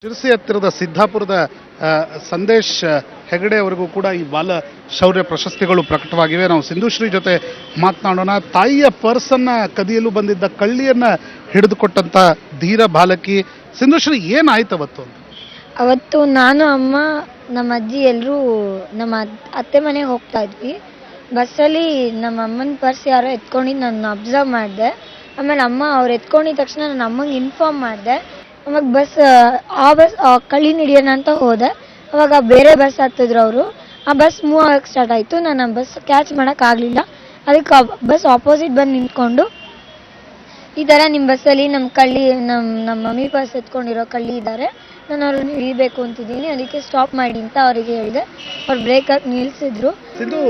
ಶಿರಸಿ ಹತ್ತಿರದ ಸಿದ್ದಾಪುರದ ಸಂದೇಶ್ ಹೆಗಡೆ ಅವರಿಗೂ ಕೂಡ ಈ ಬಾಲ ಶೌರ್ಯ ಪ್ರಶಸ್ತಿಗಳು ಪ್ರಕಟವಾಗಿವೆ. ನಾವು ಸಿಂಧುಶ್ರೀ ಜೊತೆ ಮಾತನಾಡೋಣ. ತಾಯಿಯ ಪರ್ಸನ್ನ ಕದಿಯಲು ಬಂದಿದ್ದ ಕಳ್ಳಿಯನ್ನ ಹಿಡಿದುಕೊಟ್ಟಂತ ಧೀರ ಬಾಲಕಿ ಸಿಂಧುಶ್ರೀ, ಏನಾಯ್ತು ಅವತ್ತು? ಅವತ್ತು ನಾನು, ಅಮ್ಮ, ನಮ್ಮ ಅಜ್ಜಿ ಎಲ್ಲರೂ ನಮ್ಮ ಅತ್ತೆ ಮನೆಗೆ ಹೋಗ್ತಾ ಇದ್ವಿ. ಬಸ್ಸಲ್ಲಿ ನಮ್ಮ ಅಮ್ಮನ ಪರ್ಸ್ ಯಾರೋ ಎತ್ಕೊಂಡಿದ್ದು ನಾನು ಅಬ್ಸರ್ವ್ ಮಾಡಿದೆ. ಆಮೇಲೆ ಅಮ್ಮ ಅವ್ರು ಎತ್ಕೊಂಡಿದ ತಕ್ಷಣ ನಾನು ಅಮ್ಮಂಗೆ ಇನ್ಫಾರ್ಮ್ ಮಾಡಿದೆ. ಅವಾಗ ಬಸ್ ಕಳ್ಳಿನ ಹಿಡಿಯೋಣ ಅಂತ ಹೋದೆ. ಅವಾಗ ಬೇರೆ ಬಸ್ ಹತ್ತಿದ್ರು ಅವರು. ಆ ಬಸ್ ಮೂವ್ ಆಗಕ್ಕೆ ಸ್ಟಾರ್ಟ್ ಆಯಿತು. ನಾನು ಆ ಬಸ್ ಕ್ಯಾಚ್ ಮಾಡೋಕ್ಕಾಗಲಿಲ್ಲ. ಅದಕ್ಕೆ ಬಸ್ ಆಪೋಸಿಟ್ ಬಂದು ನಿಂತ್ಕೊಂಡು ಈ ಥರ ನಿಮ್ಮ ಬಸ್ಸಲ್ಲಿ ನಮ್ಮ ಮಮ್ಮಿ ಪರ್ಸ್ ಎತ್ಕೊಂಡಿರೋ ಕಳ್ಳಿ ಇದ್ದಾರೆ, ನಾನು ಅವ್ರನ್ನ ಹಿಡಿಬೇಕು ಅಂತಿದ್ದೀನಿ, ಅದಕ್ಕೆ ಸ್ಟಾಪ್ ಮಾಡಿ ಅಂತ ಅವರಿಗೆ ಹೇಳಿದೆ. ಅವ್ರು ಬ್ರೇಕ್ ಹಾಕಿ ನಿಲ್ಲಿಸಿದ್ರು. ಸಿಂಧು,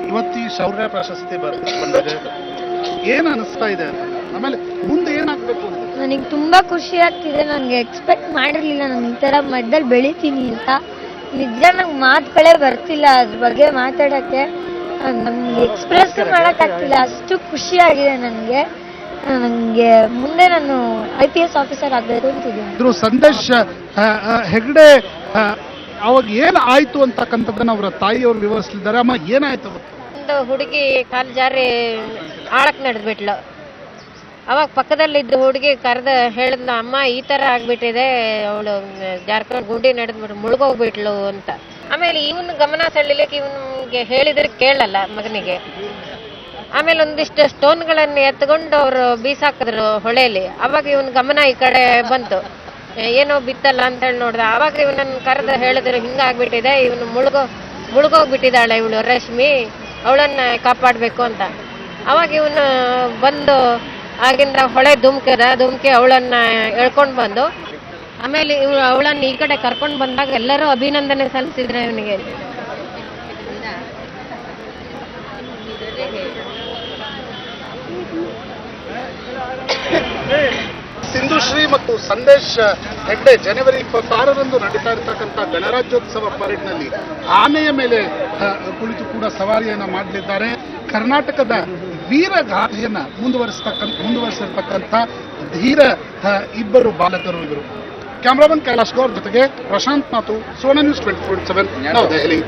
ಇವತ್ತು ಈ ಶೌರ್ಯ ಪ್ರಶಸ್ತಿ ಬಂದಿದೆ, ಏನು ಅನಿಸ್ತಾ ಇದೆ? ಆಮೇಲೆ ಮುಂದೆ ಏನಾಗಬೇಕು? ನನಗೆ ತುಂಬ ಖುಷಿ ಆಗ್ತಿದೆ. ನನಗೆ ಎಕ್ಸ್ಪೆಕ್ಟ್ ಮಾಡಿರಲಿಲ್ಲ ನಾನು ಈ ಥರ ಮಧ್ಯದಲ್ಲಿ ಬೆಳಿತೀನಿ ಅಂತ. ನಿಜ ನಂಗೆ ಮಾತುಗಳೇ ಬರ್ತಿಲ್ಲ ಅದ್ರ ಬಗ್ಗೆ ಮಾತಾಡೋಕ್ಕೆ. ನಮಗೆ ಎಕ್ಸ್ಪ್ರೆಸ್ ಮಾಡೋಕ್ಕಾಗ್ತಿಲ್ಲ, ಅಷ್ಟು ಖುಷಿಯಾಗಿದೆ ನನಗೆ. ಮುಂದೆ ನಾನು IPS ಆಫೀಸರ್ ಆಗಬೇಕು ಅಂತಿದ್ದೀನಿ. ಸಂದೇಶ್ ಹೆಗ್ಡೆ ಅವಾಗ ಏನು ಆಯ್ತು ಅಂತಕ್ಕಂಥದ್ದನ್ನ ಅವರ ತಾಯಿಯವರು ವಿವರಿಸಲಿದ್ದಾರೆ. ಅಮ್ಮ, ಏನಾಯ್ತು? ಒಂದು ಹುಡುಗಿ ಕಾಲು ಜಾರಿ ಆಳಕ್ಕೆ ನಡೆದ್ಬಿಟ್ಲು. ಅವಾಗ ಪಕ್ಕದಲ್ಲಿದ್ದ ಹುಡುಗಿ ಕರೆದು ಹೇಳಿದ್ಲು, ಅಮ್ಮ ಈ ಥರ ಆಗ್ಬಿಟ್ಟಿದೆ, ಅವಳು ಜಾರ್ಕೊಂಡು ಗುಂಡಿ ನಡೆದ್ಬಿಟ್ಟು ಮುಳುಗೋಗ್ಬಿಟ್ಲು ಅಂತ. ಆಮೇಲೆ ಇವನು ಗಮನ ಸೆಳಿಲಿಕ್ಕೆ ಇವನಿಗೆ ಹೇಳಿದ್ರೆ ಕೇಳಲ್ಲ ಮಗನಿಗೆ. ಆಮೇಲೆ ಒಂದಿಷ್ಟು ಸ್ಟೋನ್ಗಳನ್ನು ಎತ್ಕೊಂಡು ಅವರು ಬೀಸಾಕಿದ್ರು ಹೊಳೆಯಲ್ಲಿ. ಅವಾಗ ಇವನ್ ಗಮನ ಈ ಕಡೆ ಬಂತು, ಏನೋ ಬಿತ್ತಲ್ಲ ಅಂತ ಹೇಳಿ ನೋಡ್ದ. ಅವಾಗ ಇವನನ್ನು ಕರೆದು ಹೇಳಿದ್ರು, ಹಿಂಗಾಗ್ಬಿಟ್ಟಿದೆ, ಇವನು ಮುಳುಗೋಗ್ಬಿಟ್ಟಿದ್ದಾಳೆ ಇವಳು ರಶ್ಮಿ, ಅವಳನ್ನ ಕಾಪಾಡಬೇಕು ಅಂತ. ಅವಾಗ ಇವನು ಬಂದು ಆಗಿಂದ ಹೊಳೆ ಧುಮ್ಕಿ ಅವಳನ್ನ ಎಳ್ಕೊಂಡು ಬಂದು ಆಮೇಲೆ ಅವಳನ್ನ ಈ ಕಡೆ ಕರ್ಕೊಂಡು ಬಂದಾಗ ಎಲ್ಲರೂ ಅಭಿನಂದನೆ ಸಲ್ಲಿಸಿದ್ರು ಇವನಿಗೆ. ಸಿಂಧುಶ್ರೀ ಮತ್ತು ಸಂದೇಶ್ ಹೆಗ್ಡೆ ಜನವರಿ 26ರಂದು ನಡೀತಾ ಇರತಕ್ಕಂಥ ಗಣರಾಜ್ಯೋತ್ಸವ ಪರೇಡ್ನಲ್ಲಿ ಆನೆಯ ಮೇಲೆ ಕುಳಿತು ಕೂಡ ಸವಾರಿಯನ್ನ ಮಾಡಲಿದ್ದಾರೆ. ಕರ್ನಾಟಕದ ವೀರಗಾಥೆಯನ್ನ ಮುಂದುವರಿಸಿರ್ತಕ್ಕಂಥ ಧೀರ ಇಬ್ಬರು ಬಾಲಕರು ಇವರು. ಕ್ಯಾಮ್ರಾಮನ್ ಕೈಲಾಶ್ ಗೌರ್ ಜೊತೆಗೆ ಪ್ರಶಾಂತ್ ಮಾತು, ಸೋನಾ ನ್ಯೂಸ್ 24/7 ನವದೆಹಲಿ.